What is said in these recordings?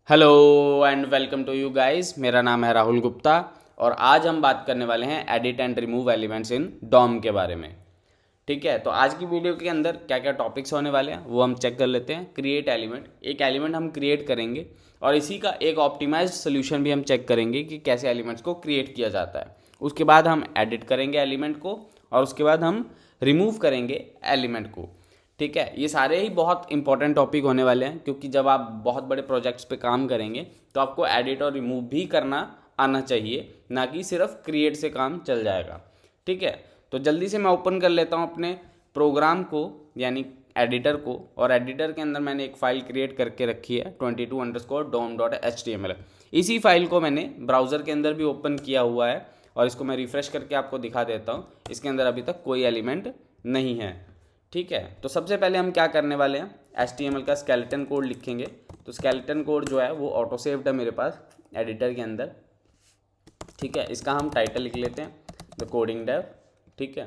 Hello and welcome to you guys. मेरा नाम है राहुल गुप्ता और आज हम बात करने वाले हैं edit and remove elements in DOM के बारे में। ठीक है, तो आज की वीडियो के अंदर क्या क्या टॉपिक्स होने वाले हैं वो हम चेक कर लेते हैं। क्रिएट एलिमेंट, एक एलिमेंट हम क्रिएट करेंगे और इसी का एक ऑप्टिमाइज्ड सोल्यूशन भी हम चेक करेंगे कि कैसे एलिमेंट्स को क्रिएट किया जाता है। उसके बाद हम एडिट करेंगे एलिमेंट को और उसके बाद हम रिमूव करेंगे एलिमेंट को। ठीक है, ये सारे ही बहुत इंपॉर्टेंट टॉपिक होने वाले हैं क्योंकि जब आप बहुत बड़े प्रोजेक्ट्स पे काम करेंगे तो आपको एडिट और रिमूव भी करना आना चाहिए, ना कि सिर्फ क्रिएट से काम चल जाएगा। ठीक है, तो जल्दी से मैं ओपन कर लेता हूँ अपने प्रोग्राम को, यानी एडिटर को, और एडिटर के अंदर मैंने एक फ़ाइल क्रिएट करके रखी है 22_dom.html। इसी फाइल को मैंने ब्राउज़र के अंदर भी ओपन किया हुआ है और इसको मैं रिफ़्रेश करके आपको दिखा देता हूँ। इसके अंदर अभी तक कोई एलिमेंट नहीं है। ठीक है, तो सबसे पहले हम क्या करने वाले हैं, HTML का स्केलेटन कोड लिखेंगे। तो स्केलेटन कोड जो है वो ऑटो सेव्ड है मेरे पास एडिटर के अंदर। ठीक है, इसका हम टाइटल लिख लेते हैं, द कोडिंग डेव। ठीक है,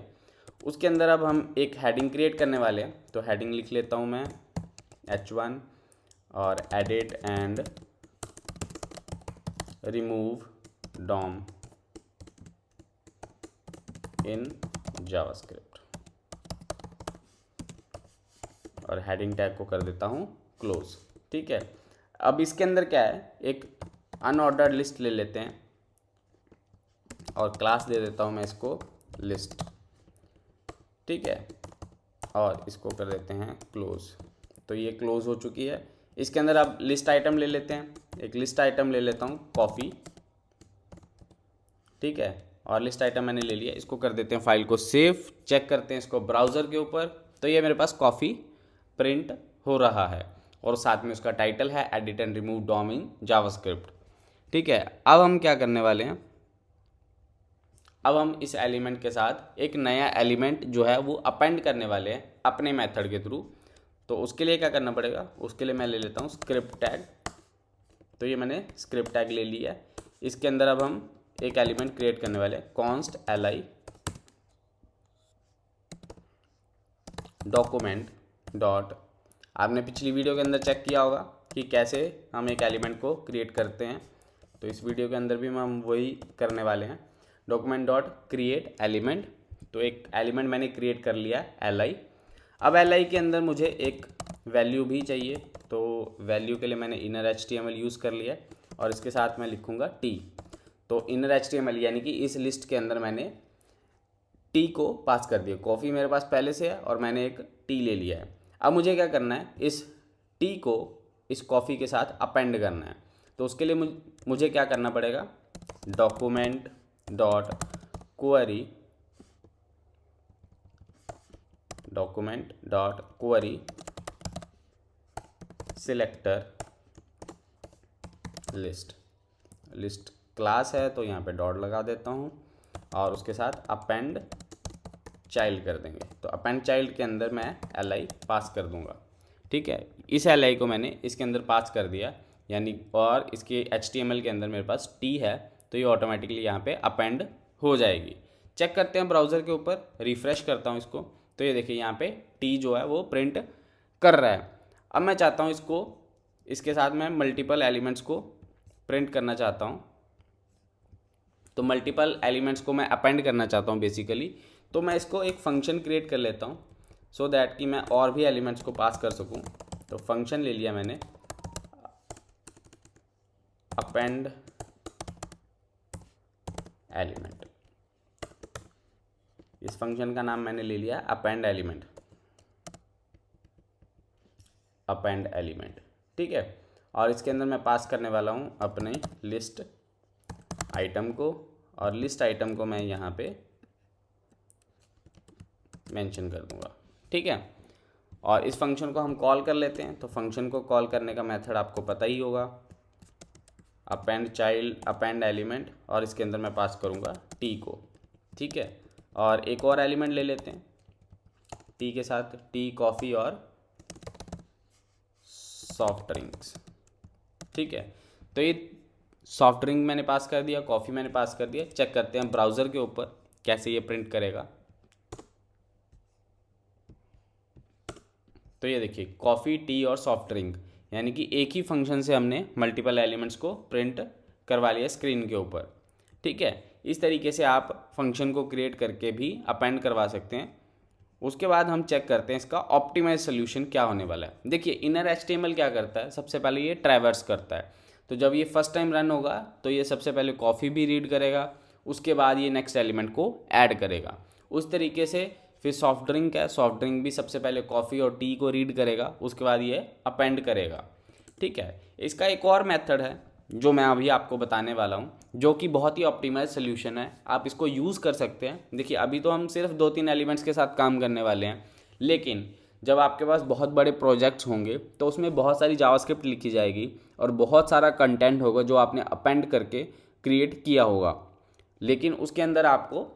उसके अंदर अब हम एक हेडिंग क्रिएट करने वाले हैं, तो हेडिंग लिख लेता हूँ मैं H1 और edit and remove DOM in JavaScript, और हेडिंग टैग को कर देता हूँ क्लोज। ठीक है, अब इसके अंदर क्या है, एक अनऑर्डर्ड लिस्ट ले लेते हैं और क्लास दे देता हूँ मैं इसको लिस्ट। ठीक है, और इसको कर देते हैं क्लोज। तो ये क्लोज हो चुकी है। इसके अंदर अब लिस्ट आइटम ले लेते हैं, एक लिस्ट आइटम ले लेता हूँ कॉफ़ी। ठीक है, और लिस्ट आइटम मैंने ले लिया, इसको कर देते हैं फाइल को सेव। चेक करते हैं इसको ब्राउज़र के ऊपर, तो ये मेरे पास कॉफ़ी प्रिंट हो रहा है और साथ में उसका टाइटल है edit and remove DOM in JavaScript. ठीक है, अब हम क्या करने वाले हैं, अब हम इस एलिमेंट के साथ एक नया एलिमेंट जो है वो अपेंड करने वाले हैं अपने मेथड के थ्रू। तो उसके लिए क्या करना पड़ेगा, उसके लिए मैं ले लेता हूँ स्क्रिप्ट टैग। तो ये मैंने स्क्रिप्ट टैग ले लिया है। इसके अंदर अब हम एक एलिमेंट क्रिएट करने वाले हैं, कॉन्स्ट li डॉक्यूमेंट डॉट। आपने पिछली वीडियो के अंदर चेक किया होगा कि कैसे हम एक एलिमेंट को क्रिएट करते हैं, तो इस वीडियो के अंदर भी हम वही करने वाले हैं। डॉक्यूमेंट डॉट क्रिएट एलिमेंट, तो एक एलिमेंट मैंने क्रिएट कर लिया li। अब li के अंदर मुझे एक वैल्यू भी चाहिए, तो वैल्यू के लिए मैंने इनर HTML यूज़ कर लिया और इसके साथ मैं लिखूँगा t। तो इनर HTML यानी कि इस लिस्ट के अंदर मैंने टी को पास कर दिया। कॉफ़ी मेरे पास पहले से है और मैंने एक टी ले लिया है। अब मुझे क्या करना है, इस टी को इस कॉफ़ी के साथ अपेंड करना है। तो उसके लिए मुझे क्या करना पड़ेगा, document dot query, document dot query selector list. List class है तो यहाँ पे डॉट लगा देता हूँ और उसके साथ अपेंड चाइल्ड कर देंगे। तो अपेंड चाइल्ड के अंदर मैं li पास कर दूंगा। ठीक है, इस li को मैंने इसके अंदर पास कर दिया, यानी और इसके HTML के अंदर मेरे पास t है, तो ये ऑटोमेटिकली यहाँ पे अपेंड हो जाएगी। चेक करते हैं ब्राउज़र के ऊपर, रिफ़्रेश करता हूँ इसको, तो ये देखिए यहाँ पे t जो है वो प्रिंट कर रहा है। अब मैं चाहता हूँ इसको, इसके साथ मैं मल्टीपल एलिमेंट्स को प्रिंट करना चाहता हूँ। तो मल्टीपल एलिमेंट्स को मैं अपेंड करना चाहता हूँ बेसिकली। तो मैं इसको एक फंक्शन क्रिएट कर लेता हूँ सो दैट कि मैं और भी एलिमेंट्स को पास कर सकूँ। तो फंक्शन ले लिया मैंने अपेंड एलिमेंट, इस फंक्शन का नाम मैंने ले लिया अपेंड एलिमेंट, अपेंड एलिमेंट। ठीक है, और इसके अंदर मैं पास करने वाला हूँ अपने लिस्ट आइटम को, और लिस्ट आइटम को मैं यहाँ पे मेंशन कर दूंगा। ठीक है, और इस फंक्शन को हम कॉल कर लेते हैं। तो फंक्शन को कॉल करने का मेथड आपको पता ही होगा, अपेंड चाइल्ड अपेंड एलिमेंट, और इसके अंदर मैं पास करूँगा टी को। ठीक है, और एक और एलिमेंट ले लेते हैं टी के साथ, टी कॉफ़ी और सॉफ्ट ड्रिंक्स। ठीक है, तो ये सॉफ्ट ड्रिंक मैंने पास कर दिया, कॉफ़ी मैंने पास कर दिया। चेक करते हैं ब्राउज़र के ऊपर कैसे ये प्रिंट करेगा। तो ये देखिए कॉफ़ी टी और सॉफ्ट ड्रिंक, यानी कि एक ही फंक्शन से हमने मल्टीपल एलिमेंट्स को प्रिंट करवा लिया स्क्रीन के ऊपर। ठीक है, इस तरीके से आप फंक्शन को क्रिएट करके भी अपेंड करवा सकते हैं। उसके बाद हम चेक करते हैं इसका ऑप्टिमाइज सोल्यूशन क्या होने वाला है। देखिए इनर HTML क्या करता है, सबसे पहले ये ट्रैवर्स करता है। तो जब ये फर्स्ट टाइम रन होगा तो ये सबसे पहले कॉफ़ी भी रीड करेगा, उसके बाद ये नेक्स्ट एलिमेंट को ऐड करेगा। उस तरीके से फिर सॉफ्ट ड्रिंक है, सॉफ्ट ड्रिंक भी सबसे पहले कॉफ़ी और टी को रीड करेगा, उसके बाद ये अपेंड करेगा। ठीक है, इसका एक और मेथड है जो मैं अभी आपको बताने वाला हूँ, जो कि बहुत ही ऑप्टिमाइज सोल्यूशन है। आप इसको यूज़ कर सकते हैं। देखिए अभी तो हम सिर्फ 2-3 एलिमेंट्स के साथ काम करने वाले हैं, लेकिन जब आपके पास बहुत बड़े प्रोजेक्ट्स होंगे तो उसमें बहुत सारी जावास्क्रिप्ट लिखी जाएगी और बहुत सारा कंटेंट होगा जो आपने अपेंड करके क्रिएट किया होगा, लेकिन उसके अंदर आपको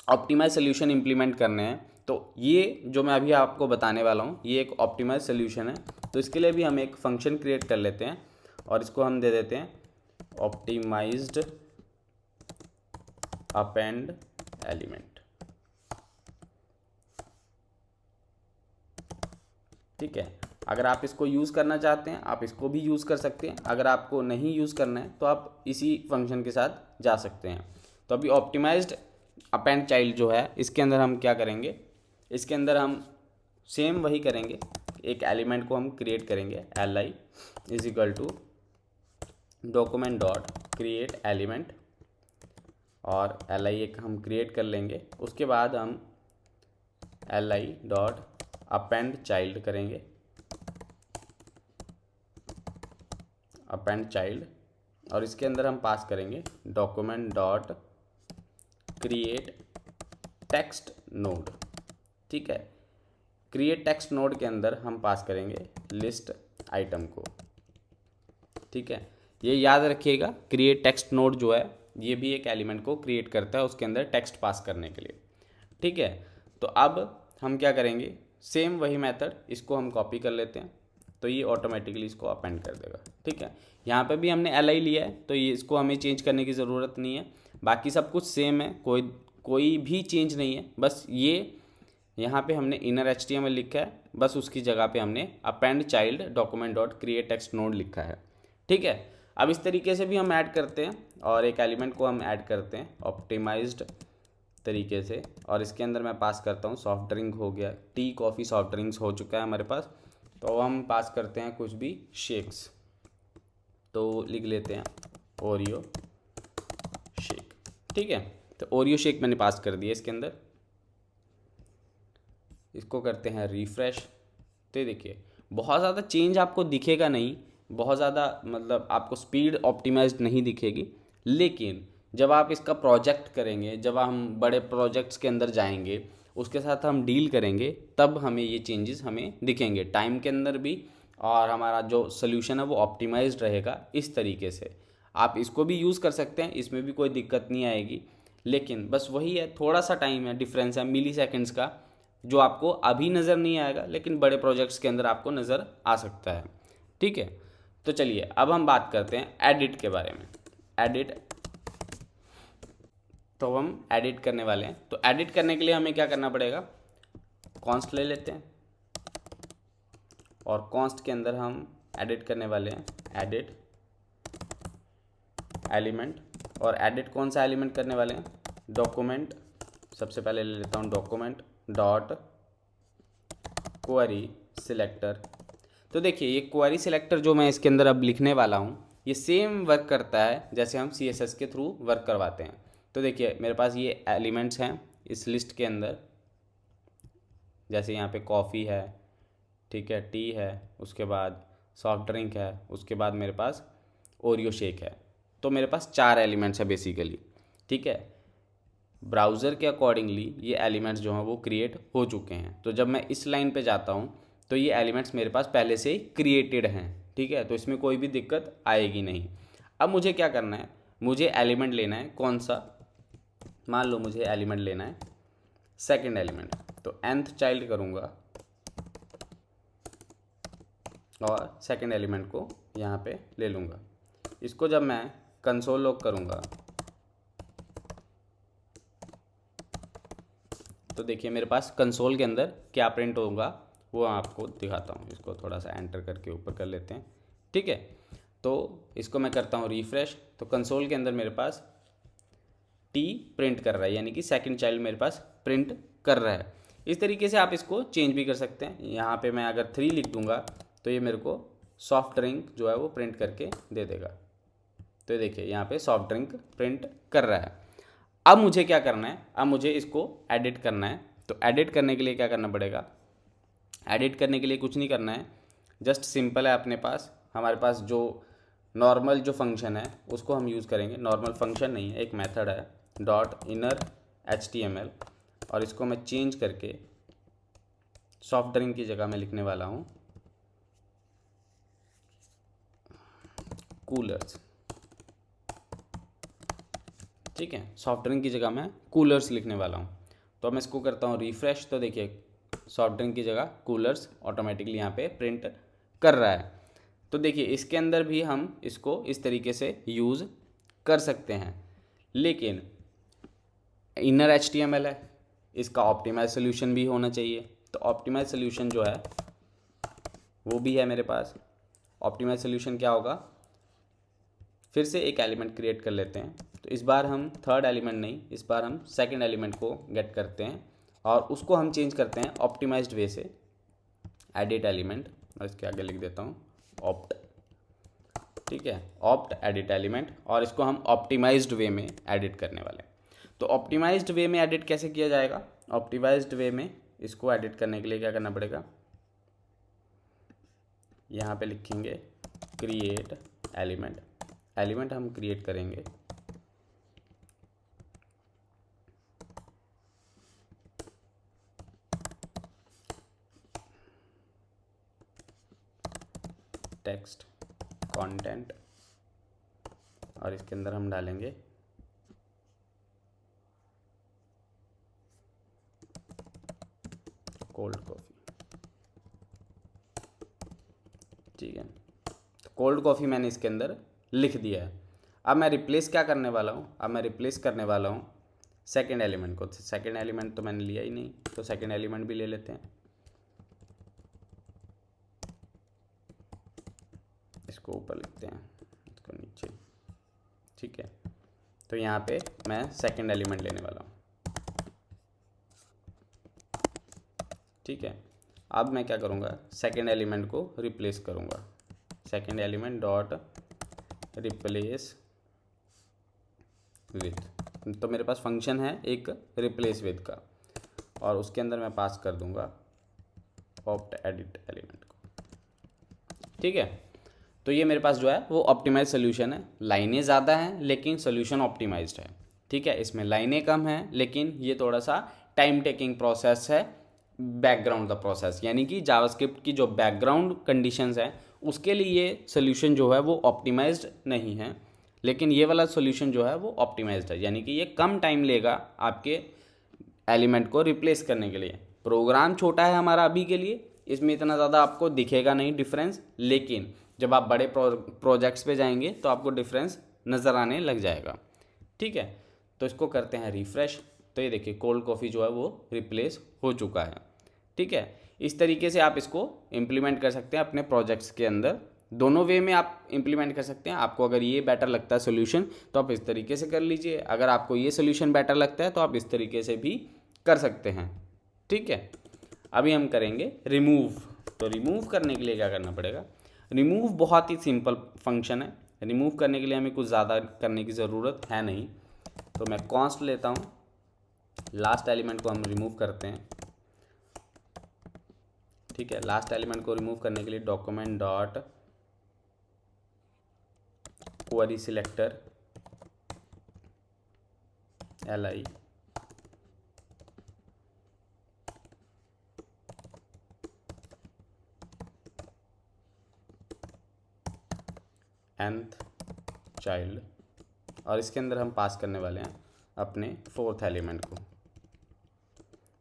ऑप्टिमाइज सोल्यूशन इम्प्लीमेंट करने हैं। तो ये जो मैं अभी आपको बताने वाला हूँ ये एक ऑप्टिमाइज सोल्यूशन है। तो इसके लिए भी हम एक फंक्शन क्रिएट कर लेते हैं और इसको हम दे देते हैं ऑप्टिमाइज्ड अपेंड एलिमेंट। ठीक है, अगर आप इसको यूज़ करना चाहते हैं आप इसको भी यूज़ कर सकते हैं, अगर आपको नहीं यूज़ करना है तो आप इसी फंक्शन के साथ जा सकते हैं। तो अभी ऑप्टिमाइज्ड अपेंड चाइल्ड जो है इसके अंदर हम क्या करेंगे, इसके अंदर हम सेम वही करेंगे, एक एलिमेंट को हम क्रिएट करेंगे li is equal to document dot create element, और li एक हम क्रिएट कर लेंगे। उसके बाद हम li डॉट अपेंड चाइल्ड करेंगे, अपेंड चाइल्ड, और इसके अंदर हम पास करेंगे document dot create text node. ठीक है, क्रिएट टेक्स्ट नोड के अंदर हम पास करेंगे लिस्ट आइटम को। ठीक है, ये याद रखिएगा, क्रिएट टेक्स्ट नोड जो है ये भी एक एलिमेंट को क्रिएट करता है उसके अंदर टेक्स्ट पास करने के लिए। ठीक है, तो अब हम क्या करेंगे, सेम वही मेथड, इसको हम कॉपी कर लेते हैं तो ये ऑटोमेटिकली इसको अपेंड कर देगा। ठीक है, यहाँ पे भी हमने li लिया है तो ये इसको हमें चेंज करने की ज़रूरत नहीं है, बाकी सब कुछ सेम है, कोई भी चेंज नहीं है। बस ये यहाँ पे हमने इनर HTML लिखा है, बस उसकी जगह पे हमने append child document dot create text node लिखा है। ठीक है, अब इस तरीके से भी हम ऐड करते हैं और एक एलिमेंट को हम ऐड करते हैं ऑप्टिमाइज्ड तरीके से, और इसके अंदर मैं पास करता हूँ सॉफ्ट ड्रिंक हो गया, टी कॉफ़ी सॉफ्ट ड्रिंक्स हो चुका है हमारे पास, तो हम पास करते हैं कुछ भी शेक्स, तो लिख लेते हैं ओरियो शेक। ठीक है, तो ओरियो शेक मैंने पास कर दिया इसके अंदर, इसको करते हैं रिफ़्रेश। तो ये देखिए बहुत ज़्यादा चेंज आपको दिखेगा नहीं, बहुत ज़्यादा मतलब आपको स्पीड ऑप्टिमाइज्ड नहीं दिखेगी, लेकिन जब आप इसका प्रोजेक्ट करेंगे, जब हम बड़े प्रोजेक्ट्स के अंदर जाएंगे, उसके साथ हम डील करेंगे, तब हमें ये चेंजेस हमें दिखेंगे टाइम के अंदर भी, और हमारा जो सोल्यूशन है वो ऑप्टिमाइज्ड रहेगा। इस तरीके से आप इसको भी यूज़ कर सकते हैं, इसमें भी कोई दिक्कत नहीं आएगी, लेकिन बस वही है, थोड़ा सा टाइम है, डिफरेंस है मिली सेकेंड्स का, जो आपको अभी नज़र नहीं आएगा लेकिन बड़े प्रोजेक्ट्स के अंदर आपको नज़र आ सकता है। ठीक है, तो चलिए अब हम बात करते हैं एडिट के बारे में। एडिट, तो हम एडिट करने वाले हैं। तो एडिट करने के लिए हमें क्या करना पड़ेगा, कॉन्स्ट ले लेते हैं और कॉन्स्ट के अंदर हम एडिट करने वाले हैं एडिट एलिमेंट, और एडिट कौन सा एलिमेंट करने वाले हैं, डॉक्यूमेंट, सबसे पहले ले लेता हूँ डॉक्यूमेंट डॉट क्वेरी सिलेक्टर। तो देखिए ये क्वेरी सिलेक्टर जो मैं इसके अंदर अब लिखने वाला हूँ ये सेम वर्क करता है जैसे हम CSS के थ्रू वर्क करवाते हैं। तो देखिए मेरे पास ये एलिमेंट्स हैं इस लिस्ट के अंदर, जैसे यहाँ पे कॉफ़ी है, ठीक है, टी है, उसके बाद सॉफ्ट ड्रिंक है, उसके बाद मेरे पास ओरियो शेक है। तो मेरे पास 4 एलिमेंट्स है बेसिकली। ठीक है, ब्राउज़र के अकॉर्डिंगली ये एलिमेंट्स जो हैं वो क्रिएट हो चुके हैं। तो जब मैं इस लाइन पे जाता हूँ तो ये एलिमेंट्स मेरे पास पहले से ही क्रिएटेड हैं। ठीक है, तो इसमें कोई भी दिक्कत आएगी नहीं। अब मुझे क्या करना है, मुझे एलिमेंट लेना है कौन सा, मान लो मुझे एलिमेंट लेना है सेकंड एलिमेंट, तो nth चाइल्ड करूँगा और सेकंड एलिमेंट को यहाँ पे ले लूँगा। इसको जब मैं कंसोल लॉग करूँगा तो देखिए मेरे पास कंसोल के अंदर क्या प्रिंट होगा, वो आपको दिखाता हूँ। इसको थोड़ा सा एंटर करके ऊपर कर लेते हैं, ठीक है। तो इसको मैं करता हूँ रिफ्रेश, तो कंसोल के अंदर मेरे पास टी प्रिंट कर रहा है, यानी कि सेकंड चाइल्ड मेरे पास प्रिंट कर रहा है। इस तरीके से आप इसको चेंज भी कर सकते हैं। यहाँ पे मैं अगर 3 लिख दूंगा तो ये मेरे को सॉफ्ट ड्रिंक जो है वो प्रिंट करके दे देगा। तो देखिए यहाँ पे सॉफ्ट ड्रिंक प्रिंट कर रहा है। अब मुझे क्या करना है, अब मुझे इसको एडिट करना है। तो एडिट करने के लिए क्या करना पड़ेगा, एडिट करने के लिए कुछ नहीं करना है, जस्ट सिंपल है अपने पास, हमारे पास जो नॉर्मल जो फंक्शन है उसको हम यूज़ करेंगे। नॉर्मल फंक्शन नहीं है, एक मेथड है डॉट इनर HTML, और इसको मैं चेंज करके सॉफ्ट ड्रिंक की जगह मैं लिखने वाला हूँ कूलर्स, ठीक है। सॉफ्ट ड्रिंक की जगह मैं कूलर्स लिखने वाला हूँ। तो मैं इसको करता हूँ रिफ्रेश, तो देखिए सॉफ्ट ड्रिंक की जगह कूलर्स ऑटोमेटिकली यहाँ पे प्रिंट कर रहा है। तो देखिए इसके अंदर भी हम इसको इस तरीके से यूज़ कर सकते हैं, लेकिन इनर HTML है, इसका ऑप्टिमाइज सोल्यूशन भी होना चाहिए। तो ऑप्टिमाइज सोल्यूशन जो है वो भी है मेरे पास। ऑप्टिमाइज सोल्यूशन क्या होगा, फिर से एक एलिमेंट क्रिएट कर लेते हैं। तो इस बार हम थर्ड एलिमेंट नहीं, इस बार हम सेकंड एलिमेंट को गेट करते हैं और उसको हम चेंज करते हैं ऑप्टिमाइज्ड वे से। एडिट एलिमेंट, और इसके आगे लिख देता हूँ ऑप्ट, ठीक है, ऑप्ट एडिट एलिमेंट, और इसको हम ऑप्टिमाइज्ड वे में एडिट करने वाले हैं। तो ऑप्टिमाइज्ड वे में एडिट कैसे किया जाएगा, ऑप्टिमाइज्ड वे में इसको एडिट करने के लिए क्या करना पड़ेगा, यहाँ पे लिखेंगे क्रिएट एलिमेंट। एलिमेंट हम क्रिएट करेंगे टेक्स्ट कंटेंट, और इसके अंदर हम डालेंगे कोल्ड कॉफ़ी, ठीक है। तो कोल्ड कॉफ़ी मैंने इसके अंदर लिख दिया है। अब मैं रिप्लेस क्या करने वाला हूँ, अब मैं रिप्लेस करने वाला हूँ सेकंड एलिमेंट को। सेकंड एलिमेंट तो मैंने लिया ही नहीं, तो सेकंड एलिमेंट भी ले लेते हैं, इसको ऊपर लिखते हैं, इसको नीचे, ठीक है। तो यहाँ पे मैं सेकंड एलिमेंट लेने वाला हूँ, ठीक है। अब मैं क्या करूँगा, सेकंड एलिमेंट को रिप्लेस करूँगा। Second element dot replace with, तो मेरे पास फंक्शन है एक रिप्लेस विथ का, और उसके अंदर मैं पास कर दूंगा ऑप्ट एडिट एलिमेंट को, ठीक है। तो ये मेरे पास जो है वो ऑप्टिमाइज सोल्यूशन है। लाइनें ज़्यादा हैं लेकिन सोल्यूशन ऑप्टिमाइज्ड है, ठीक है। इसमें लाइनें कम हैं लेकिन ये थोड़ा सा टाइम टेकिंग प्रोसेस है, बैकग्राउंड द प्रोसेस, यानी कि जावास्क्रिप्ट की जो बैकग्राउंड कंडीशंस हैं उसके लिए सोल्यूशन जो है वो ऑप्टिमाइज्ड नहीं है, लेकिन ये वाला सोल्यूशन जो है वो ऑप्टिमाइज्ड है, यानी कि ये कम टाइम लेगा आपके एलिमेंट को रिप्लेस करने के लिए। प्रोग्राम छोटा है हमारा अभी के लिए, इसमें इतना ज़्यादा आपको दिखेगा नहीं डिफरेंस, लेकिन जब आप बड़े प्रोजेक्ट्स पे जाएंगे तो आपको डिफरेंस नज़र आने लग जाएगा, ठीक है। तो इसको करते हैं रिफ़्रेश, तो ये देखिए कोल्ड कॉफ़ी जो है वो रिप्लेस हो चुका है, ठीक है। इस तरीके से आप इसको इम्प्लीमेंट कर सकते हैं अपने प्रोजेक्ट्स के अंदर। दोनों वे में आप इम्प्लीमेंट कर सकते हैं। आपको अगर ये बेटर लगता है सोल्यूशन तो आप इस तरीके से कर लीजिए, अगर आपको ये सोल्यूशन बेटर लगता है तो आप इस तरीके से भी कर सकते हैं, ठीक है। अभी हम करेंगे रिमूव। तो रिमूव करने के लिए क्या करना पड़ेगा, रिमूव बहुत ही सिंपल फंक्शन है। रिमूव करने के लिए हमें कुछ ज़्यादा करने की ज़रूरत है नहीं। तो मैं कॉन्स्ट लेता हूँ, लास्ट एलिमेंट को हम रिमूव करते हैं, ठीक है। लास्ट एलिमेंट को रिमूव करने के लिए document dot query selector li nth child, और इसके अंदर हम पास करने वाले हैं अपने फोर्थ एलिमेंट को,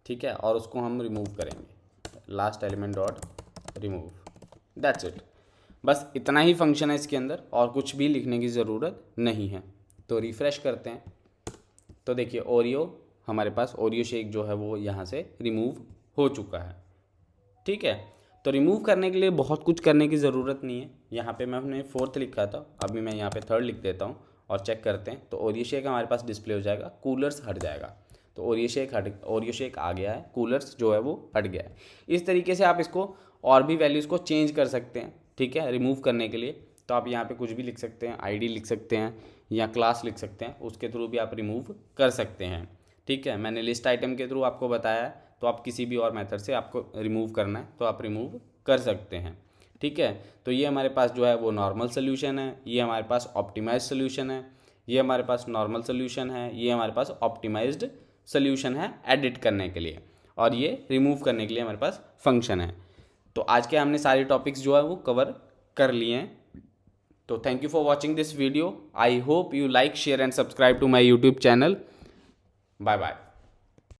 ठीक है, और उसको हम रिमूव करेंगे last element dot remove, that's it. बस इतना ही फंक्शन है इसके अंदर, और कुछ भी लिखने की ज़रूरत नहीं है। तो रिफ़्रेश करते हैं, तो देखिए ओरियो, हमारे पास ओरियो शेक जो है वो यहाँ से रिमूव हो चुका है, ठीक है। तो रिमूव करने के लिए बहुत कुछ करने की ज़रूरत नहीं है। यहाँ पे मैंने 4th लिखा था, अभी मैं यहाँ पे 3rd लिख देता हूँ और चेक करते हैं। तो ओरियो शेक हमारे पास डिस्प्ले हो जाएगा, कूलर्स हट जाएगा। तो ओरियो शेक आ गया है, कूलर्स जो है वो हट गया है। इस तरीके से आप इसको और भी वैल्यूज़ को चेंज कर सकते हैं, ठीक है, रिमूव करने के लिए। तो आप यहाँ पे कुछ भी लिख सकते हैं, आईडी लिख सकते हैं या क्लास लिख सकते हैं, उसके थ्रू भी आप रिमूव कर सकते हैं, ठीक है। मैंने लिस्ट आइटम के थ्रू आपको बताया है, तो आप किसी भी और मेथड से आपको रिमूव करना है तो आप रिमूव कर सकते हैं, ठीक है। तो ये हमारे पास जो है वो नॉर्मल सोल्यूशन है, ये हमारे पास ऑप्टिमाइज सोल्यूशन है, ये हमारे पास नॉर्मल सोल्यूशन है, ये हमारे पास ऑप्टिमाइज्ड सोल्यूशन है एडिट करने के लिए, और ये रिमूव करने के लिए हमारे पास फंक्शन है। तो आज के हमने सारे टॉपिक्स जो है वो कवर कर लिए हैं। तो thank you for watching this video. I hope you like, share and subscribe to my YouTube channel. Bye bye.